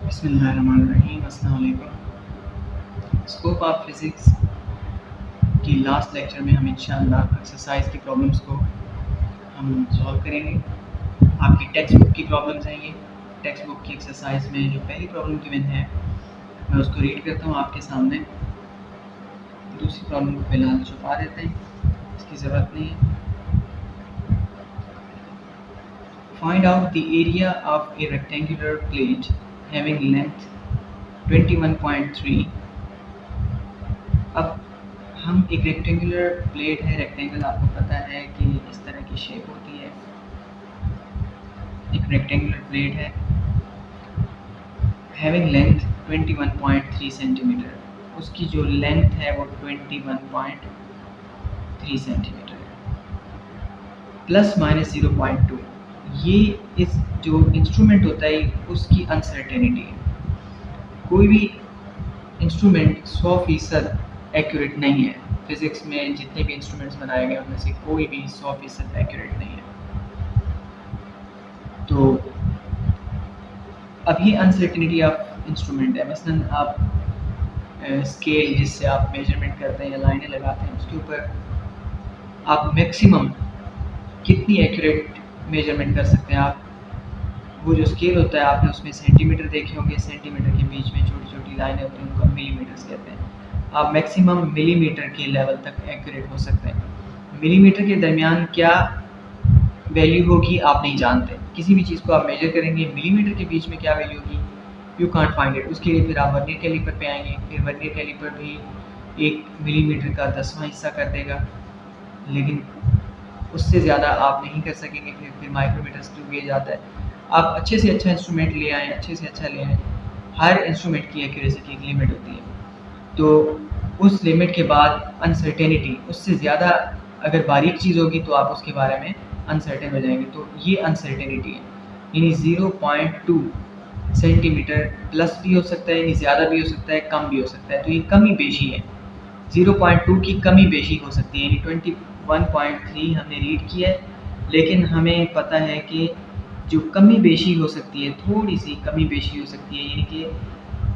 बिस्मिल्लाहिर्रहमानिर्रहीम। अस्सलाम वालेकुम। स्कोप ऑफ फिज़िक्स की लास्ट लेक्चर में हम इंशाअल्लाह एक्सरसाइज की प्रॉब्लम्स को हम सॉल्व करेंगे। आपकी टेक्स्ट बुक की प्रॉब्लम्स हैं ये। टेक्स्ट बुक की एक्सरसाइज में जो पहली प्रॉब्लम गिवन है मैं उसको रीड करता हूँ आपके सामने। दूसरी प्रॉब्लम को फिलहाल छुपा देते हैं, इसकी ज़रूरत नहीं है। Find out the area of A rectangular plate having length 21.3। अब हम एक रेक्टेंगुलर प्लेट है, रेक्टेंगल आपको पता है कि इस तरह की शेप होती है। एक रेक्टेंगुलर प्लेट है हैविंग लेंथ 21.3 सेंटीमीटर। उसकी जो लेंथ है वो 21.3 सेंटीमीटर है, प्लस माइनस 0.2। ये इस जो इंस्ट्रूमेंट होता है उसकी अनसर्टेनिटी है। कोई भी इंस्ट्रूमेंट 100% एक्यूरेट नहीं है। फिज़िक्स में जितने भी इंस्ट्रूमेंट्स बनाए गए उनमें से कोई भी 100% एक्यूरेट नहीं है। तो अब ये अनसर्टेनिटी ऑफ इंस्ट्रूमेंट है। मसलन आप स्केल जिससे आप मेजरमेंट करते हैं या लाइनें लगाते हैं, उसके ऊपर आप मैक्सिमम कितनी एक्यूरेट मेजरमेंट कर सकते हैं। आप वो जो स्केल होता है आपने उसमें सेंटीमीटर देखे होंगे, सेंटीमीटर के बीच में छोटी छोटी लाइनें होती हैं, उनको मिलीमीटर्स कहते हैं। आप मैक्सिमम मिलीमीटर के लेवल तक एक्यूरेट हो सकते हैं। मिलीमीटर के दरमियान क्या वैल्यू होगी आप नहीं जानते। किसी भी चीज़ को आप मेजर करेंगे, मिलीमीटर के बीच में क्या वैल्यू होगी यू कांट फाइंड इट। उसके लिए फिर आप वर्नियर कैलिपर पे आएंगे, फिर वर्नियर कैलिपर भी 1 मिलीमीटर का 10वां हिस्सा कर देगा, लेकिन उससे ज़्यादा आप नहीं कर सकेंगे। फिर माइक्रोमीटर स्क्रू गेज आता है। आप अच्छे से अच्छा इंस्ट्रूमेंट ले आएँ, अच्छे से अच्छा ले आएँ। हर इंस्ट्रूमेंट की एक्यूरेसी की एक लिमिट होती है, तो उस लिमिट के बाद अनसर्टेनिटी उससे ज़्यादा अगर बारीक चीज़ होगी तो आप उसके बारे में अनसर्टेन हो जाएंगे। तो ये अनसर्टेनिटी है, यानी 0.2 सेंटीमीटर प्लस भी हो सकता है, यानी ज़्यादा भी हो सकता है, कम भी हो सकता है। तो ये कमी बेशी है, 0.2 की कमी बेशी हो सकती है। यानी 21.3 हमने रीड किया है, लेकिन हमें पता है कि जो कमी बेशी हो सकती है, थोड़ी सी कमी बेशी हो सकती है, यानी कि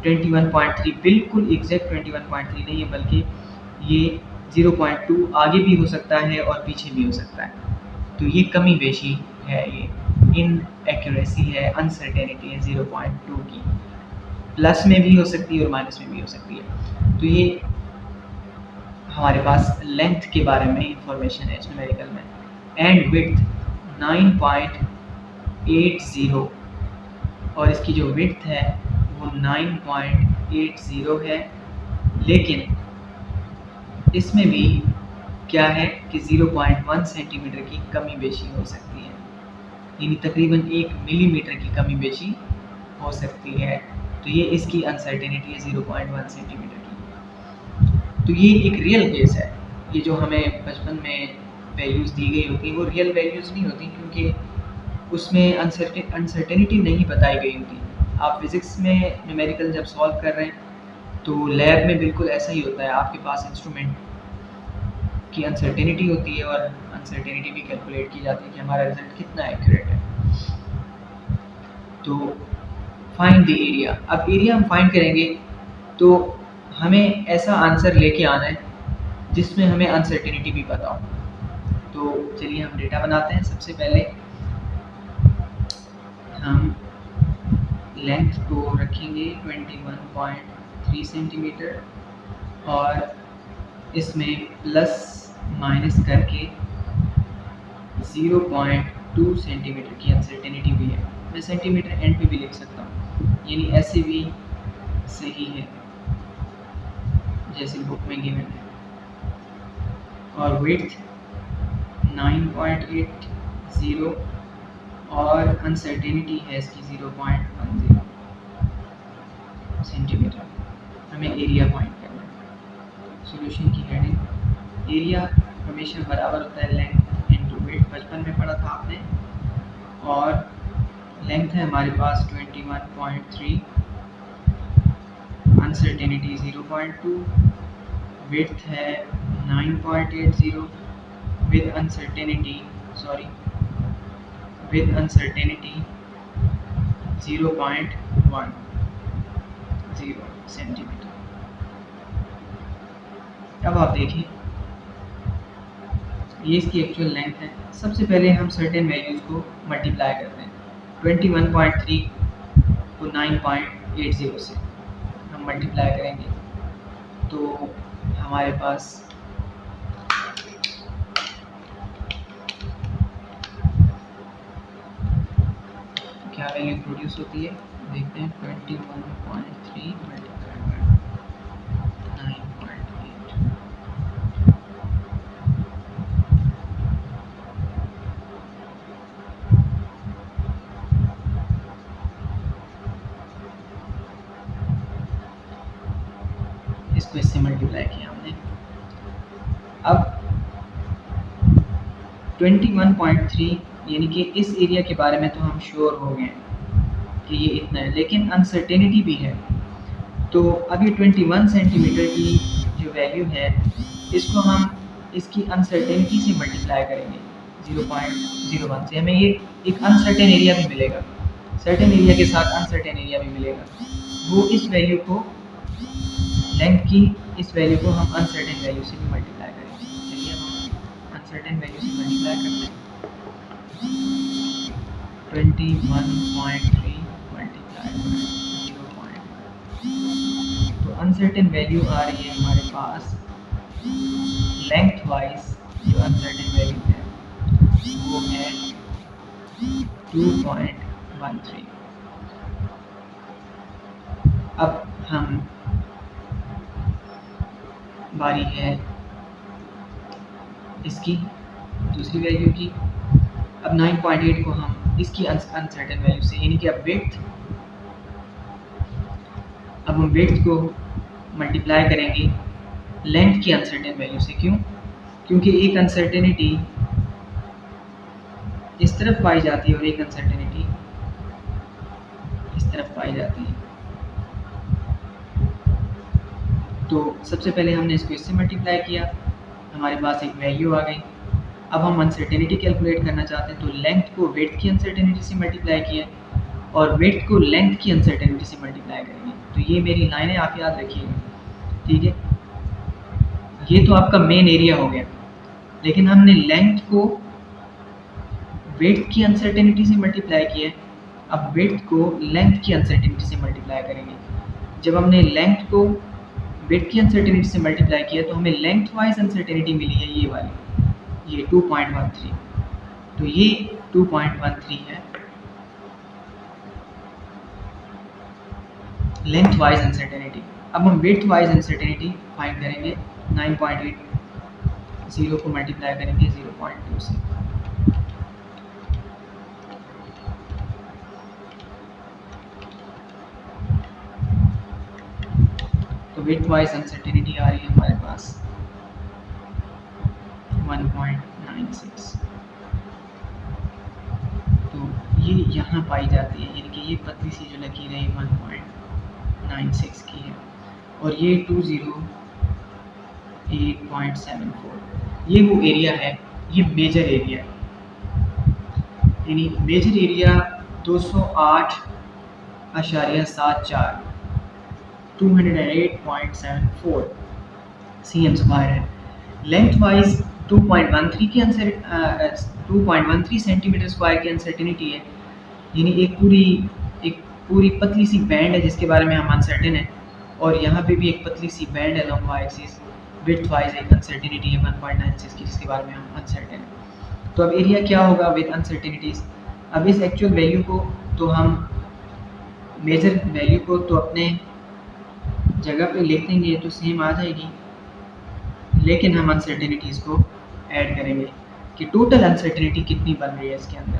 21.3 बिल्कुल एग्जैक्ट 21.3 नहीं है, बल्कि ये 0.2 आगे भी हो सकता है और पीछे भी हो सकता है। तो ये कमी बेशी है, ये इन एक्यूरेसी है, अनसर्टेनिटी है 0.2 की। प्लस में भी हो सकती है और माइनस में भी हो सकती है। तो ये हमारे पास लेंथ के बारे में इंफॉर्मेशन है न्यूमेरिकल में। एंड विड्थ 9.80 और इसकी जो विड्थ है वो 9.80 है, लेकिन इसमें भी क्या है कि 0.1 सेंटीमीटर की कमी बेशी हो सकती है, यानी तकरीबन 1 मिलीमीटर की कमी बेशी हो सकती है। तो ये इसकी अनसर्टेनिटी है 0.1 सेंटीमीटर की। तो ये एक रियल केस है। ये जो हमें बचपन में वैल्यूज़ दी गई होती हैं वो रियल वैल्यूज़ नहीं होती, क्योंकि उसमें अनसर्टेनिटी नहीं बताई गई होती। आप फिज़िक्स में न्यूमेरिकल जब सॉल्व कर रहे हैं तो लैब में बिल्कुल ऐसा ही होता है। आपके पास इंस्ट्रूमेंट की अनसर्टेनिटी होती है और अनसर्टेनिटी भी कैलकुलेट की जाती है कि हमारा रिजल्ट कितना एक्यूरेट है। तो फाइंड द एरिया। अब एरिया हम फाइंड करेंगे तो हमें ऐसा आंसर लेके आना है जिसमें हमें अनसर्टेनिटी भी पता हो। तो चलिए हम डेटा बनाते हैं। सबसे पहले हम लेंथ को रखेंगे 21.3 सेंटीमीटर और इसमें प्लस माइनस करके 0.2 सेंटीमीटर की अनसर्टेनिटी भी है। मैं सेंटीमीटर एंड पे भी लिख सकता हूँ, यानी ऐसे भी सही है जैसे बुक में गिवन है। और विड्थ 9.80 और अनसर्टेनिटी है इसकी 0.10 सेंटीमीटर। हमें एरिया फाइंड करना है। सॉल्यूशन की हेडिंग, एरिया हमेशा बराबर होता है लेंथ इनटू विड्थ, बचपन में पढ़ा था आपने। और लेंथ है हमारे पास 21.3, अनसर्टेनिटी 0.2, विड्थ है 9.80 विद अनसर्टेनिटी 0.1। सेंटीमीटर। अब आप देखिए ये इसकी एक्चुअल लेंथ है। सबसे पहले हम सर्टेन वैल्यूज़ को मल्टीप्लाई करते हैं। 21.3 को 9.80 से हम मल्टीप्लाई करेंगे तो हमारे पास क्या वैल्यू प्रोड्यूस होती है देखते हैं। 21.3 मल्टीप्लाई बाय 9.8। इसको इससे मल्टीप्लाई किया हमने। अब 21.3 यानी कि इस एरिया के बारे में तो हम श्योर हो गए कि ये इतना है, लेकिन अनसर्टेनिटी भी है। तो अब ये 21 सेंटीमीटर की जो वैल्यू है इसको हम इसकी अनसर्टेनिटी से मल्टीप्लाई करेंगे 0.01 से, हमें ये एक अनसर्टेन एरिया भी मिलेगा। सर्टेन एरिया के साथ अनसर्टेन एरिया भी मिलेगा। वो इस वैल्यू को लेंथ की इस वैल्यू को हम अनसर्टेन वैल्यू से भी मल्टीप्लाई करेंगे। चलिए अब हम अनसर्टेन वैल्यू से मल्टीप्लाई करते हैं। 21.3 मल्टीप्लाई बाय 0.1। तो अनसर्टेन वैल्यू आ रही है हमारे पास लेंथ वाइज। जो अनसर्टेन वैल्यू है वो है 2.13। अब हम बारी है इसकी दूसरी वैल्यू की। अब 9.8 को हम इसकी अनसर्टेन वैल्यू से यानी कि अब हम वेट को मल्टीप्लाई करेंगे लेंथ की अनसर्टेन वैल्यू से। क्यों? क्योंकि एक अनसर्टेनिटी इस तरफ पाई जाती है और एक अनसर्टेनिटी इस तरफ पाई जाती है। तो सबसे पहले हमने इसको इससे मल्टीप्लाई किया, हमारे पास एक वैल्यू आ गई। अब हम अनसर्टेनिटी कैलकुलेट करना चाहते हैं तो लेंथ को वेट की अनसर्टेनिटी से मल्टीप्लाई किया और वेट को लेंथ की अनसर्टेनिटी से मल्टीप्लाई करेंगे। तो ये मेरी लाइनें आप याद रखिएगा, ठीक है। ये तो आपका मेन एरिया हो गया, लेकिन हमने लेंथ को वेट की अनसर्टेनिटी से मल्टीप्लाई किया। अब वेट को लेंथ की अनसर्टेनिटी से मल्टीप्लाई करेंगे। जब हमने लेंथ को वेट की अनसर्टेनिटी से मल्टीप्लाई किया तो हमें लेंथ वाइज अनसर्टेनिटी मिली है ये वाली, ये 2.13। तो ये 2.13 है लेंथ वाइज अनसर्टेनिटी। अब हम वेट वाइज अनसर्टेनिटी फाइंड करेंगे। 9.8 0 को मल्टीप्लाई करेंगे 0.2 से। तो वेट वाइज अनसर्टेनिटी आ रही है हमारे पास 1.96। तो ये यहाँ पाई जाती है, यानी कि ये पतली सी जो लकीर है 1.96 की है और ये 208.74। ये वो एरिया है, ये मेजर एरिया है। यानी मेजर एरिया 208.74 208.74 cm स्क्वायर है। लेंथ वाइज 2.13 की 2.13 सेंटीमीटर स्क्वायर की अनसर्टेनिटी है। यानी एक पूरी पतली सी बैंड है जिसके बारे में हम अनसर्टेन है, और यहाँ पे भी एक पतली सी बैंड है long y axis. Width wise एक अनसर्टेनिटी है 1.96 की जिसके बारे में हम अनसर्टेन है। तो अब एरिया क्या होगा विद अनसर्टेनिटीज। अब इस एक्चुअल वैल्यू को तो हम मेजर वैल्यू को तो अपने जगह पे लिख देंगे तो सेम आ जाएगी, लेकिन हम अनसर्टेनिटीज़ को ऐड करेंगे कि टोटल अनसर्टेनिटी कितनी बन रही है इसके अंदर।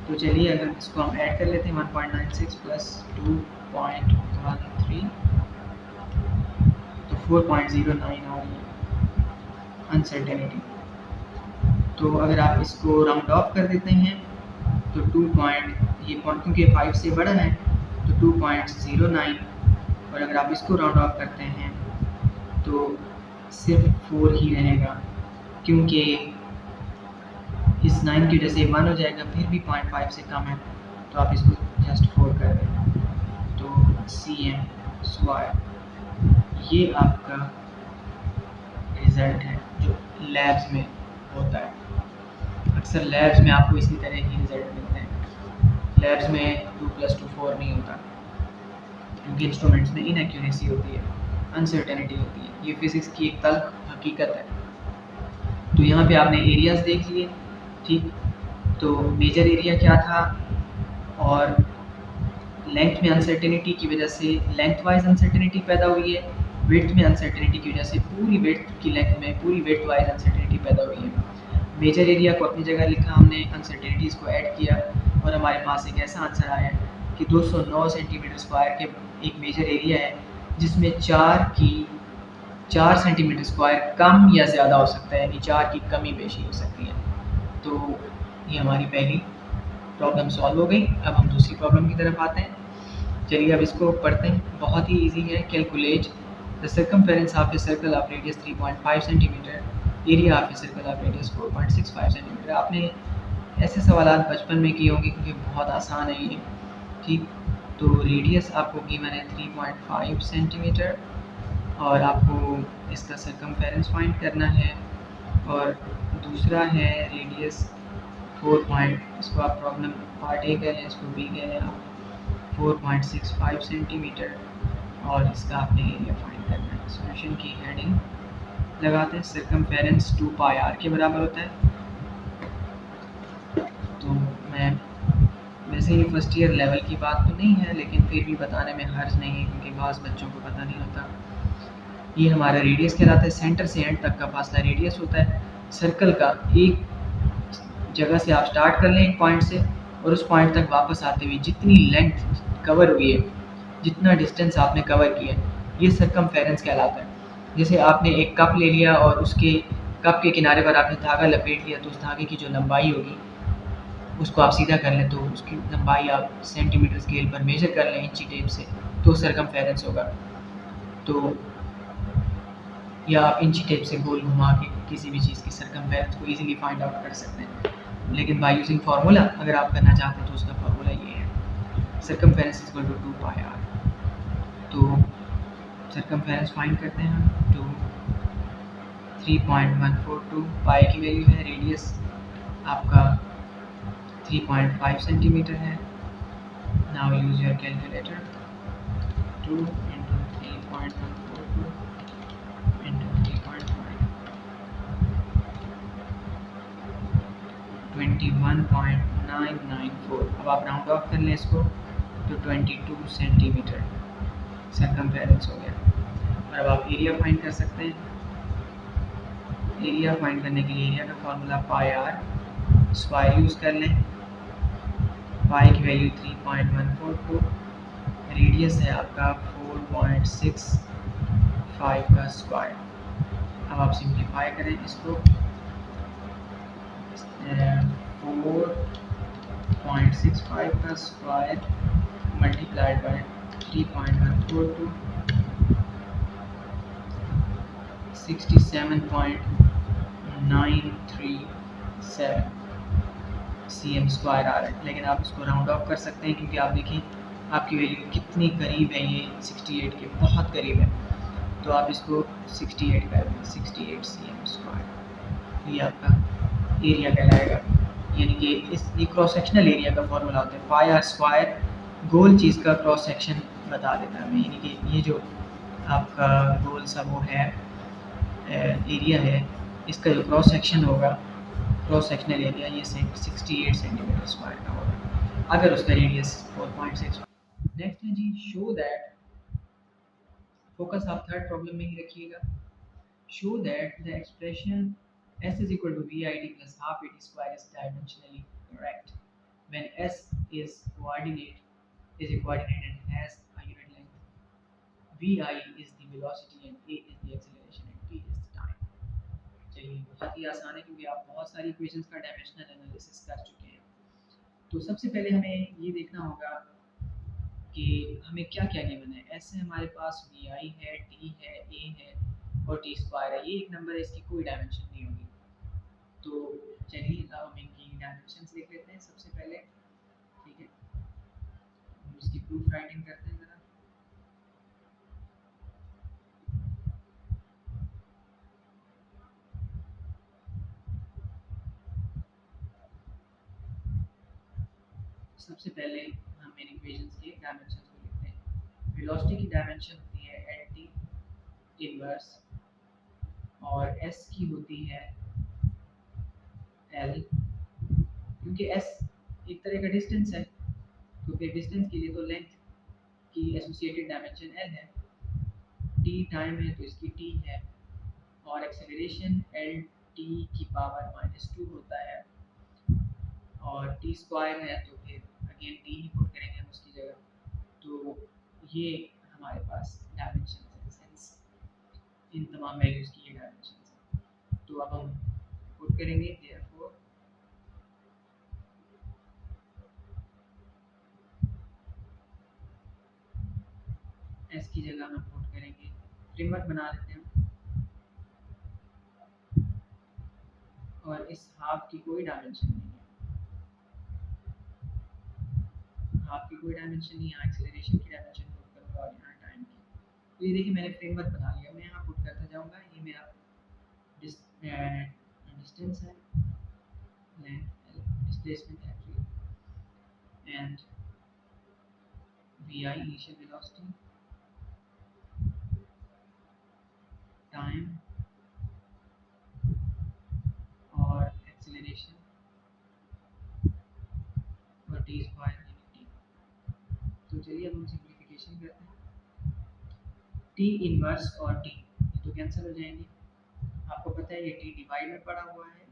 तो चलिए अगर इसको हम ऐड कर लेते हैं 1.96 प्लस 2.13 तो 4.09 आ रही है अनसर्टेनिटी। तो अगर आप इसको राउंड ऑफ कर देते हैं तो 2 ये पॉइंट क्योंकि 5 से बड़ा है तो 2.09, और अगर आप इसको राउंड ऑफ करते हैं तो सिर्फ 4 ही रहेगा, क्योंकि इस 9 की वजह से 1 हो जाएगा, फिर भी 0.5 से कम है तो आप इसको जस्ट 4 कर दें। तो cm²। ये आपका रिज़ल्ट है जो लैब्स में होता है। अक्सर लैब्स में आपको इसी तरह ही रिज़ल्ट मिलते हैं। लैब्स में 2+2 4 नहीं होता, क्योंकि इंस्ट्रूमेंट्स में इनएक्यूरेसी होती है, अनसर्टेनिटी होती है। ये फिज़िक्स की एक तल्ख हकीकत है। तो यहाँ पे आपने एरियाज़ देख लिए, ठीक। तो मेजर एरिया क्या था, और लेंथ में अनसर्टेनिटी की वजह से लेंथ वाइज अनसर्टेनिटी पैदा हुई है, विड्थ में अनसर्टेनिटी की वजह से पूरी विड्थ की लेंथ में पूरी विड्थ वाइज अनसर्टेनिटी पैदा हुई है। मेजर एरिया को अपनी जगह लिखा हमने, अनसर्टेनिटीज़ को ऐड किया, और हमारे पास एक ऐसा आंसर आया कि 209 सेंटीमीटर स्क्वायर के एक मेजर एरिया है, जिसमें 4 सेंटीमीटर स्क्वायर कम या ज़्यादा हो सकता है, यानी 4 की कमी बेशी हो सकती है। तो ये हमारी पहली प्रॉब्लम सॉल्व हो गई। अब हम दूसरी प्रॉब्लम की तरफ आते हैं। चलिए अब इसको पढ़ते हैं। बहुत ही इजी है। Calculate the circumference of a circle of radius 3.5 centimetre, area of a circle of radius 4.65 centimetre. आपने ऐसे सवाल बचपन में किए होंगे, क्योंकि बहुत आसान है ये, ठीक। तो रेडियस आपको गिवन है 3.5 सेंटीमीटर, और आपको इसका सर्कमफेरेंस फाइंड करना है, और दूसरा है रेडियस 4 इसको आप प्रॉब्लम पार्ट ए कह लें, इसको बी कह लें आप, 4.65 सेंटीमीटर, और इसका आपने एरिया फाइंड करना है। सॉल्यूशन की हेडिंग लगाते हैं। सर्कमफेरेंस 2πr के बराबर होता है। तो मैं वैसे ही फर्स्ट ईयर लेवल की बात तो नहीं है, लेकिन फिर भी बताने में हर्ज नहीं है, क्योंकि बाज़ बच्चों को पता नहीं होता। ये हमारा रेडियस कहलाता है। सेंटर से एंड तक का फासला रेडियस होता है। सर्कल का एक जगह से आप स्टार्ट कर लें, एक पॉइंट से, और उस पॉइंट तक वापस आते हुए जितनी लेंथ कवर हुई है, जितना डिस्टेंस आपने कवर किया है, ये सर्कमफेरेंस कहलाता है। जैसे आपने एक कप ले लिया और उसके कप के किनारे पर आपने धागा लपेट लिया, तो उस धागे की जो लंबाई होगी उसको आप सीधा कर लें, तो उसकी लंबाई आप सेंटीमीटर स्केल पर मेजर कर लें इंची टेप से, तो सर्कमफेरेंस होगा। तो या आप इंची टेप से गोल घुमा के किसी भी चीज़ की सर्कमफेरेंस को इजीली फाइंड आउट कर सकते हैं। लेकिन बाय यूजिंग फार्मूला अगर आप करना चाहते हैं, तो उसका फार्मूला ये है, सर्कमफेरेंस इक्वल टू 2πr। तो सर्कमफेरेंस फाइंड करते हैं हम। तो 3.142 पाई की वैल्यू है, रेडियस आपका 3.5 सेंटीमीटर है। Now use your calculator. 2 into 3.142 into 3.5, 21.994। अब आप राउंड ऑफ कर लें इसको, तो 22 सेंटीमीटर सर्कमफेरेंस हो गया। और अब आप एरिया फाइंड कर सकते हैं। एरिया फाइंड करने के लिए एरिया का फॉर्मूला πr स्क्वायर यूज़ कर लें। पाई की वैल्यू 3.142, रेडियस है आपका 4.65 का स्क्वायर। अब आप सिंप्लीफाई करें इसको, 4.65 का square multiplied by 3.142, 67.937 cm square आ रहा है। लेकिन आप इसको राउंड ऑफ कर सकते हैं, क्योंकि आप देखिए आपकी वैल्यू कितनी करीब है, ये 68 के बहुत करीब है। तो आप इसको 68 कर दें, 68 cm स्क्वायर, ये आपका एरिया कहलाएगा। यानी कि ये क्रॉस सेक्शनल एरिया का फॉर्मूला होता है। पाई आर स्क्वायर गोल चीज़ का क्रॉस सेक्शन बता देता है हमें, यानी कि ये जो आपका गोल सा वो है एरिया है, इसका जो क्रॉस सेक्शन होगा, क्रॉस सेक्शनल एरिया, ये 68 सेंटीमीटर स्क्वायर का होगा, अगर उसका रेडियस 4.6। नेक्स्ट है जी, शो दैट, फोकस आप थर्ड प्रॉब्लम में ही रखिएगा। Show that the expression s is equal to vid plus half it square is dimensionally correct when s is a coordinate and has a unit length. vi is the velocity and a is the acceleration and t is the time. चलिए बहुत ही आसान है, क्योंकि आप बहुत सारी equations का dimensional analysis कर चुके हैं। तो सबसे पहले हमें ये देखना होगा कि हमें क्या क्या गिवन है। एस है हमारे पास, वी आई है, टी है, ए है, और टी स्क्वायर है। ये एक नंबर है, इसकी कोई डायमेंशन नहीं होगी। तो चलिए हम इनकी डायमेंशंस लिख लेते हैं सबसे पहले, ठीक है। हम इसकी प्रूफ राइटिंग करते हैं ज़रा। सबसे पहले हम इन इक्वेशंस के डायमेंशंस को लिखते हैं। वेलोसिटी की डायमेंशन होती है एल टी इनवर्स और एस की होती है एल, क्योंकि एस एक तरह का डिस्टेंस है, तो फिर डिस्टेंस के लिए तो लेंथ की एसोसिएटेड डायमेंशन एल है। टी टाइम है तो इसकी टी है, और एक्सेलरेशन एल टी की पावर -2 होता है, और टी स्क्वायर है तो फिर अगेन टी ही पुट करेंगे हम उसकी जगह। तो ये हमारे पास डायमेंशन है, सेंस इन तमाम वैल्यूज़ की ये डायमेंशन है। तो अब हम पुट करेंगे देयरफॉर एस की जगह हम पुट करेंगे, फ्रेमवर्क बना लेते हैं, और इस हाफ की कोई डायमेंशन नहीं है, हाफ की कोई डायमेंशन नहीं है, एक्सेलरेशन की डायमेंशन पुट करूँगा और यहाँ टाइम की। तो ये देखिए मैंने फ्रेमवर्क बना लिया, मैं यहाँ पुट करता जाऊँगा। ये मेरा डिस्टेंस है, length displacement actually, and vi initial velocity, time और एक्सेलरेशन और टी स्क्वायर यानी टी। तो चलिए अब हम सिंप्लीफिकेशन करते हैं। टी इनवर्स और टी ये तो कैंसिल हो जाएंगे, आपको पता है ये टी डिवाइड में पड़ा हुआ है,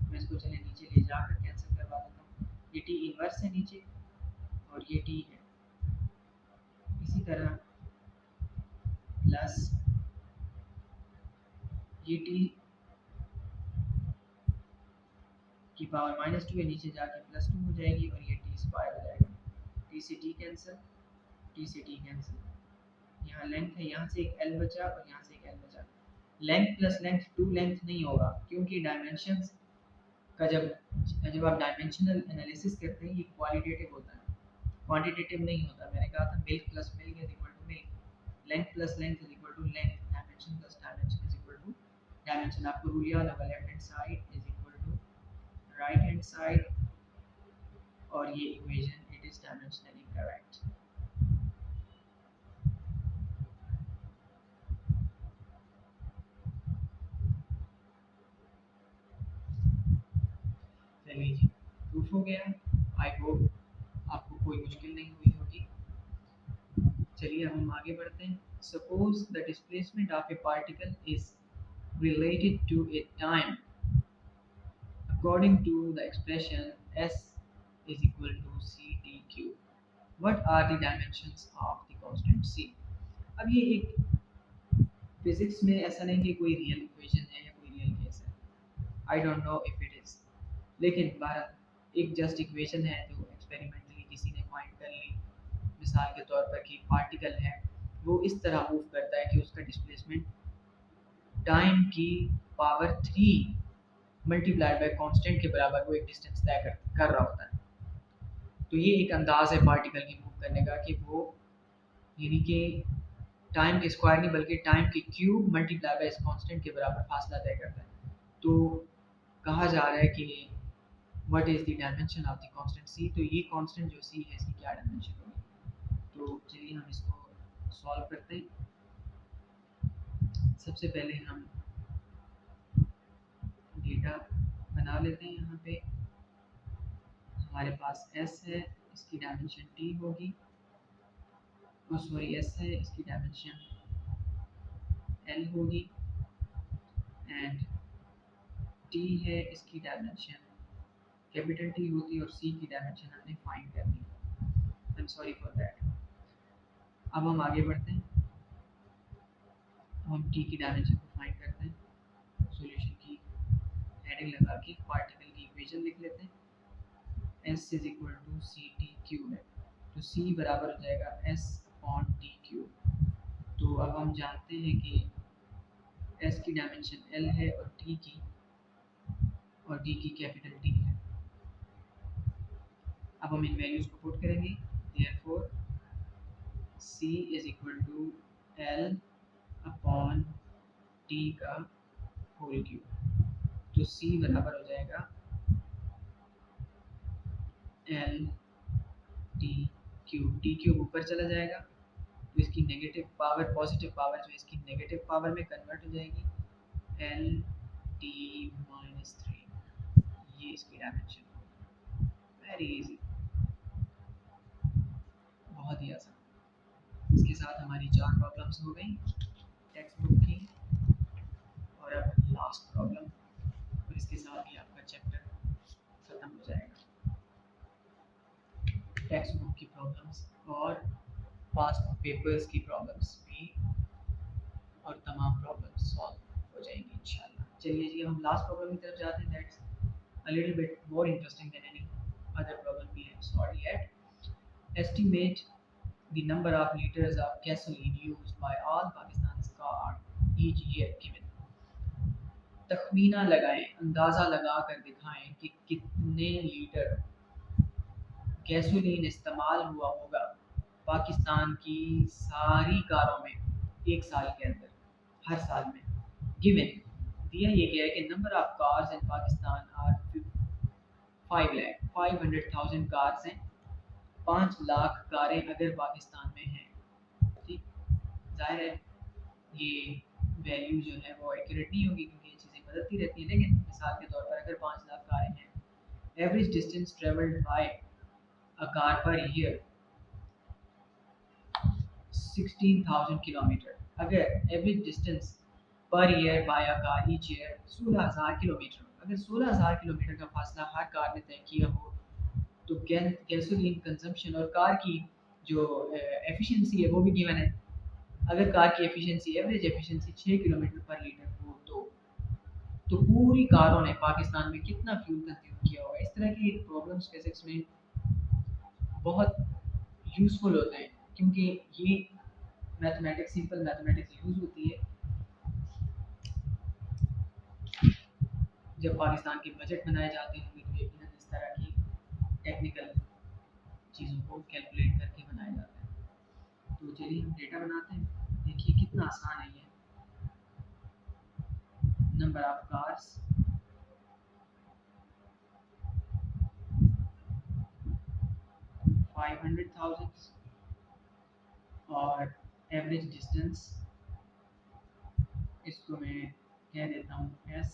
मैं इसको चलिए नीचे ले जाकर कैंसिल करवा देता हूँ। ये टी इनवर्स है नीचे और ये टी है, इसी तरह प्लस ये टी की पावर -2 है, नीचे जाके +2 हो जाएगी, और ये टी स्क्वायर हो जाएगा। टी से टी कैंसिल, टी से टी कैंसिल, यहाँ लेंथ है, यहाँ से एक एल बचा और यहाँ से एक एल बचा। Length plus length two length नहीं होगा, क्योंकि डायमेंशंस का जब आप डायमेंशनल एनालिसिस करते हैं ये क्वालिटेटिव होता है, क्वांटिटेटिव नहीं होता। मैंने कहा था milk plus milk is equal to milk, length plus length is equal to length, dimension plus dimension is equal to dimension. आपको रूल याद होगा, left hand side is equal to right hand side, और ये equation it is dimensionally correct. चलिए जी, proof हो गया। I hope आपको कोई मुश्किल नहीं हुई होगी। चलिए अब हम आगे बढ़ते हैं। Suppose the displacement of A particle is related to a time according to the expression s is equal to c t cube. What are the dimensions of the constant c? अब ये एक फिजिक्स में ऐसा नहीं कि कोई real equation है या कोई रियल केस है, I don't know if it is, लेकिन भारत एक जस्ट इक्वेशन है जो एक्सपेरिमेंटली किसी ने फाइंड कर ली। मिसाल के तौर पर कि पार्टिकल है वो इस तरह मूव करता है कि उसका डिस्प्लेसमेंट टाइम की पावर 3 मल्टीप्लाइड बाय कांस्टेंट के बराबर वो एक डिस्टेंस तय कर रहा होता है। तो ये एक अंदाज है पार्टिकल की मूव करने का कि वो यानी कि टाइम के स्क्वायर नहीं बल्कि टाइम के क्यूब मल्टीप्लाई बाय इस कांस्टेंट के बराबर फासला तय करता है। तो कहा जा रहा है कि what is the dimension of the constant c, तो ये कांस्टेंट जो c है इसकी क्या डायमेंशन होगी। तो चलिए हम इसको सॉल्व करते हैं। सबसे पहले हम डेटा बना लेते हैं। यहाँ पे हमारे पास s है, इसकी डायमेंशन t होगी, और सॉरी s है, इसकी डायमेंशन l होगी, एंड t है, इसकी डायमेंशन कैपिटल T होती है, और c की डायमेंशन हमने फाइंड करनी है। I am sorry for that. अब हम आगे बढ़ते हैं, हम t की डायमेंशन को फाइंड करते हैं। सॉल्यूशन की हेडिंग लगा के पार्टिकल की इक्वेशन लिख लेते हैं। s is equal to C T cube है, तो c बराबर हो जाएगा s अपॉन टी क्यूब। तो अब हम जानते हैं कि s की डायमेंशन l है और t की कैपिटल T है। अब हम इन वैल्यूज को पुट करेंगे, therefore c is equal to l upon t का होल क्यूब। तो c बराबर हो जाएगा l टी क्यूब ऊपर चला जाएगा तो इसकी नेगेटिव पावर पॉजिटिव पावर जो है इसकी नेगेटिव पावर में कन्वर्ट हो जाएगी एल टी माइनस 3। ये इसकी डायमेंशन, वेरी इजी, बहुत ही आसान। इसके साथ हमारी 4 प्रॉब्लम्स हो गई टेक्स्ट बुक की, और अब लास्ट प्रॉब्लम, और इसके साथ ही आपका चैप्टर ख़त्म हो जाएगा। टेक्स्ट बुक की प्रॉब्लम्स और पास्ट पेपर्स की प्रॉब्लम्स भी और तमाम प्रॉब्लम्स सॉल्व हो जाएंगी इंशाल्लाह। चलिए जी, हम लास्ट प्रॉब्लम की तरफ जाते हैं। That's a little bit more interesting than any other problem we have solved yet. Estimate the number of liters of gasoline used by all Pakistan's car each year given। तखमीना लगाएं, अंदाज़ा लगा कर दिखाएं कि कितने लीटर गैसोलीन इस्तेमाल हुआ होगा पाकिस्तान की सारी कारों में एक साल के अंदर, हर साल में। गिवन दिया ये गया है कि number of cars in Pakistan are 500,000 cars हैं, 5 लाख कारें अगर पाकिस्तान में हैं। ठीक, जाहिर है ये वैल्यू जो है वो एक्यूरेट नहीं होगी क्योंकि ये चीज़ें बदलती रहती हैं, लेकिन मिसाल के तौर पर अगर 5 लाख कारें हैं, average distance travelled by a car per year 16,000 kilometre. अगर average distance per year by a car each year 16,000 kilometre, अगर 16,000 किलोमीटर का फासला हर कार ने तय किया हो तो गैसोलीन कंजम्पशन और कार की जो एफिशिएंसी है वो भी गिवन है। अगर कार की एफिशिएंसी एवरेज एफिशिएंसी 6 किलोमीटर पर लीटर हो तो पूरी कारों ने पाकिस्तान में कितना फ्यूल कंज्यूम किया होगा। इस तरह की प्रॉब्लम्स फिजिक्स में बहुत यूज़फुल होते हैं क्योंकि ये मैथमेटिक्स, सिंपल मैथमेटिक्स यूज़ होती है जब पाकिस्तान के बजट बनाए जाते हैं तो यकीनन इस तरह की टेक्निकल चीज़ों को कैलकुलेट करके बनाया जाता है। तो चलिए हम डेटा बनाते हैं, देखिए कितना आसान है ये। नंबर ऑफ कार्स, $500,000 और एवरेज डिस्टेंस, इसको मैं कह देता हूँ एस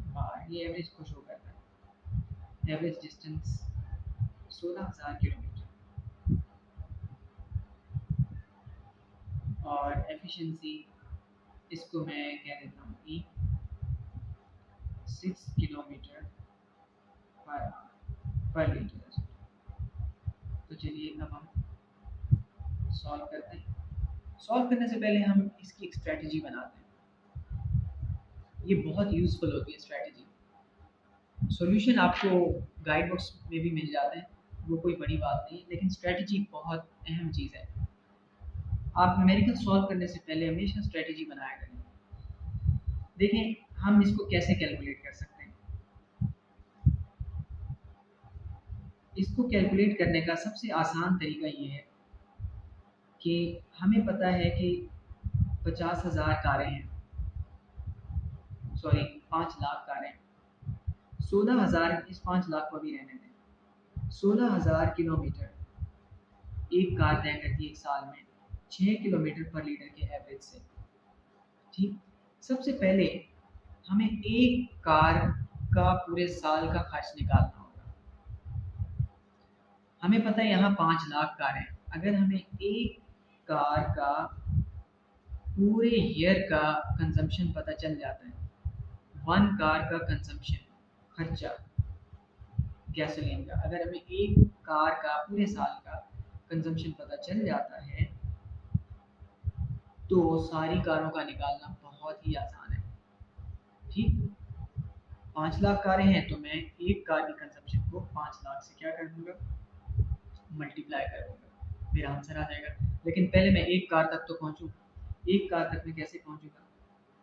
बार, ये एवरेज को शो करता है। एवरेज डिस्टेंस 16,000 किलोमीटर और एफिशिएंसी इसको मैं कह देता हूँ ई 6 किलोमीटर पर लीटर। तो चलिए अब हम सॉल्व करते हैं। सॉल्व करने से पहले हम इसकी एक स्ट्रेटजी बनाते हैं, ये बहुत यूज़फुल होती है स्ट्रेटजी। सॉल्यूशन आपको गाइड बुक्स में भी मिल जाते हैं, वो कोई बड़ी बात नहीं है, लेकिन स्ट्रेटजी बहुत अहम चीज़ है। आप न्यूमेरिकल सॉल्व करने से पहले हमेशा स्ट्रेटजी बनाया करें। देखें हम इसको कैसे कैलकुलेट कर सकते हैं। इसको कैलकुलेट करने का सबसे आसान तरीका ये है कि हमें पता है कि 50,000 कारें हैं, सॉरी 5 लाख कारें, 16,000, इस 5 लाख को भी रहने दें। 16,000 किलोमीटर एक कार तय करती है एक साल में 6 किलोमीटर पर लीटर के एवरेज से। ठीक, सबसे पहले हमें एक कार का पूरे साल का खर्च निकालना होगा। हमें पता है यहाँ 5 लाख कारें, अगर हमें एक कार का पूरे ईयर का कंजम्पशन पता चल जाता है, 1 कार का कंजम्पशन खर्चा गैसोलीन का, अगर हमें एक कार का पूरे साल का कंजम्पशन पता चल जाता है तो सारी कारों का निकालना बहुत ही आसान है। ठीक, 5 लाख कारें हैं तो मैं एक कार की कंजम्पशन को 5 लाख से क्या कर दूंगा, मल्टीप्लाई कर दूंगा, मेरा आंसर आ जाएगा। लेकिन पहले मैं एक कार तक तो पहुंचूं। एक कार तक मैं कैसे पहुंचूंगा,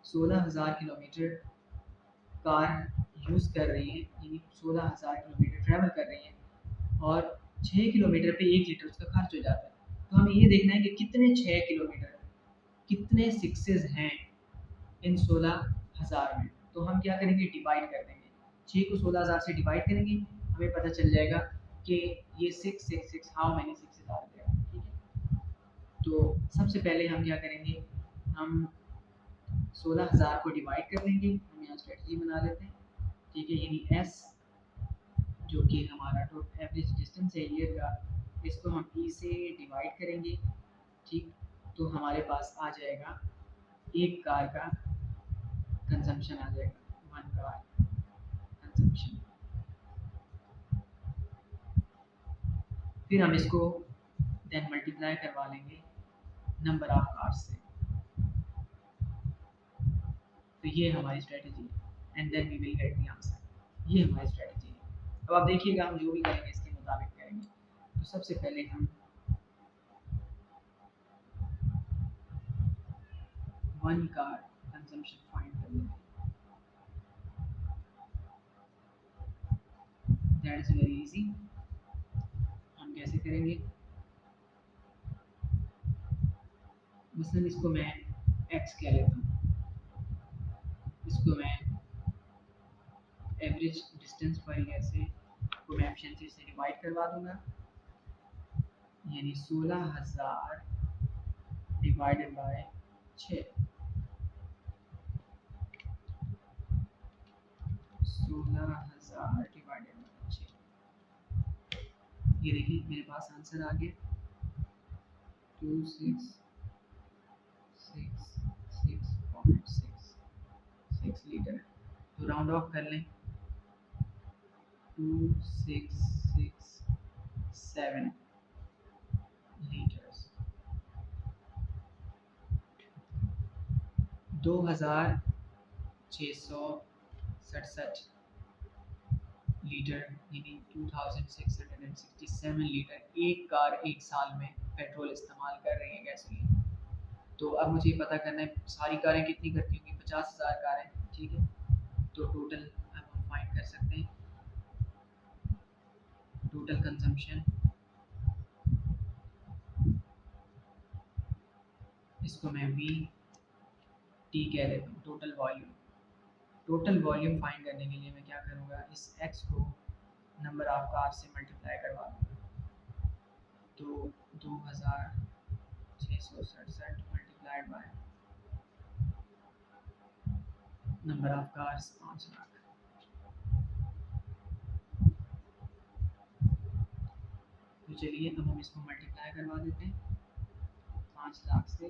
16,000 किलोमीटर कार यूज़ कर रही है, यानी 16,000 किलोमीटर ट्रैवल कर रही है और 6 किलोमीटर पे 1 लीटर उसका खर्च हो जाता है। तो हमें ये देखना है कि कितने 6 किलोमीटर, कितने सिक्सेस हैं इन 16,000 में। तो हम क्या करेंगे, डिवाइड कर देंगे। 6 को 16,000 से डिवाइड करेंगे, हमें पता चल जाएगा कि ये 666 how many sixes are there, ठीक है। तो सबसे पहले हम क्या करेंगे, हम 16,000 को डिवाइड कर देंगे। हम यहाँ स्ट्रेटजी बना लेते हैं, ठीक है। यानी एस जो कि हमारा टोटल एवरेज डिस्टेंस है ईयर का, इसको हम ई से डिवाइड करेंगे, ठीक। तो हमारे पास आ जाएगा एक कार का कंजम्पशन आ जाएगा, वन कार कंजम्पशन। फिर हम इसको देन मल्टीप्लाई करवा लेंगे नंबर ऑफ कार्स से। तो ये हमारी स्ट्रेटजी है and then we will get the answer. ये हमारी स्ट्रेटजी है। अब आप देखिएगा हम जो भी करेंगे इसके मुताबिक करेंगे। तो सबसे पहले हम वन कार कंजम्पशन फाइंड कर लेंगे। That is very easy. हम कैसे करेंगे, मसलन इसको मैं x कह लेता हूँ, इसको मैं एवरेज डिस्टेंस पर ऐसे को मैं एफिशिएंसी से डिवाइड करवा दूंगा, यानी 16,000 डिवाइडेड बाय 6, 16,000 डिवाइडेड बाय 6। ये देखिए मेरे पास आंसर आ गया 2666.66 लीटर। तो राउंड ऑफ कर लें 2667 लीटर्स। 2,667 लीटर यानी 2667 लीटर एक कार एक साल में पेट्रोल इस्तेमाल कर रही है, गैसोलीन। तो अब मुझे पता करना है सारी कारें कितनी करती होंगी, 50,000 कारें, ठीक है। तो टोटल अब हम फाइंड कर सकते हैं टोटल कंजम्पशन। इसको मैं वी टी कह देता हूँ, total volume. Total volume find करने के लिए मैं क्या करूँगा, इस एक्स को नंबर ऑफ कार से मल्टीप्लाई करवा दूँगा। तो 2,667 multiplied by number of cars 5 lakh. तो चलिए अब हम इसको मल्टीप्लाई करवा देते हैं 5 लाख से।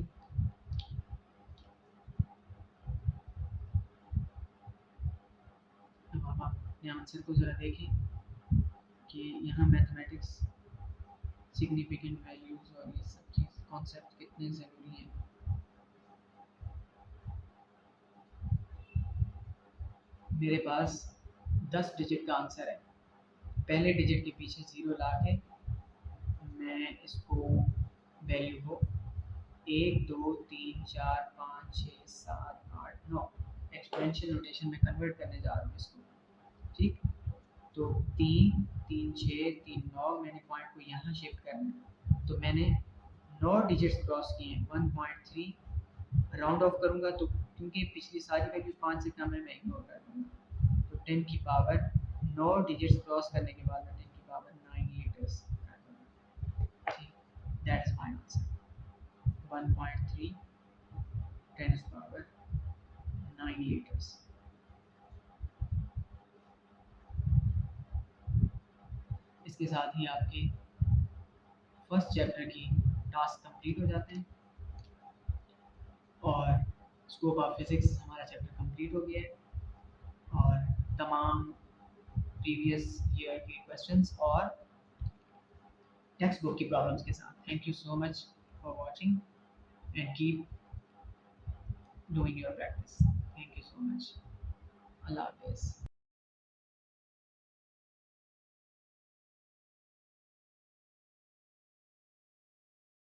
अब आप अपने आंसर को ज़रा देखें कि यहाँ मैथमेटिक्स सिग्निफिकेंट वैल्यूज़ और ये सब चीज़ कॉन्सेप्ट कितने ज़रूरी हैं। मेरे पास 10 डिजिट का आंसर है, पहले डिजिट के पीछे 0 ला के मैं इसको वैल्यू को 1 2 3 4 5 6 7 8 9 एक्सपोनेंशियल नोटेशन में कन्वर्ट करने जा रहा हूँ इसको, ठीक। तो 3 3 6 3 9 मैंने पॉइंट को यहाँ शिफ्ट करना है। तो मैंने 9 डिजिट्स क्रॉस किए हैं, 1.3 राउंड ऑफ करूँगा तो क्योंकि पिछली सारी वैल्यूज 5 से कम है मैं इग्नोर कर दूँगा। तो 10 की पावर 9 डिजिट्स क्रॉस करने के बाद मैं 10 की पावर 9 लीटर्स कर दूँगा, ठीक। That is my answer 1.3 10 power 9 litres. इसके साथ ही आपके फर्स्ट चैप्टर की टास्क कंप्लीट हो जाते हैं और स्कोप ऑफ फिजिक्स हमारा चैप्टर कंप्लीट हो गया है और तमाम प्रीवियस ईयर के क्वेश्चंस और टेक्स्ट बुक की प्रॉब्लम्स के साथ। Thank you so much for watching and keep doing your practice. Thank you so much. अल्लाह हाफिज़।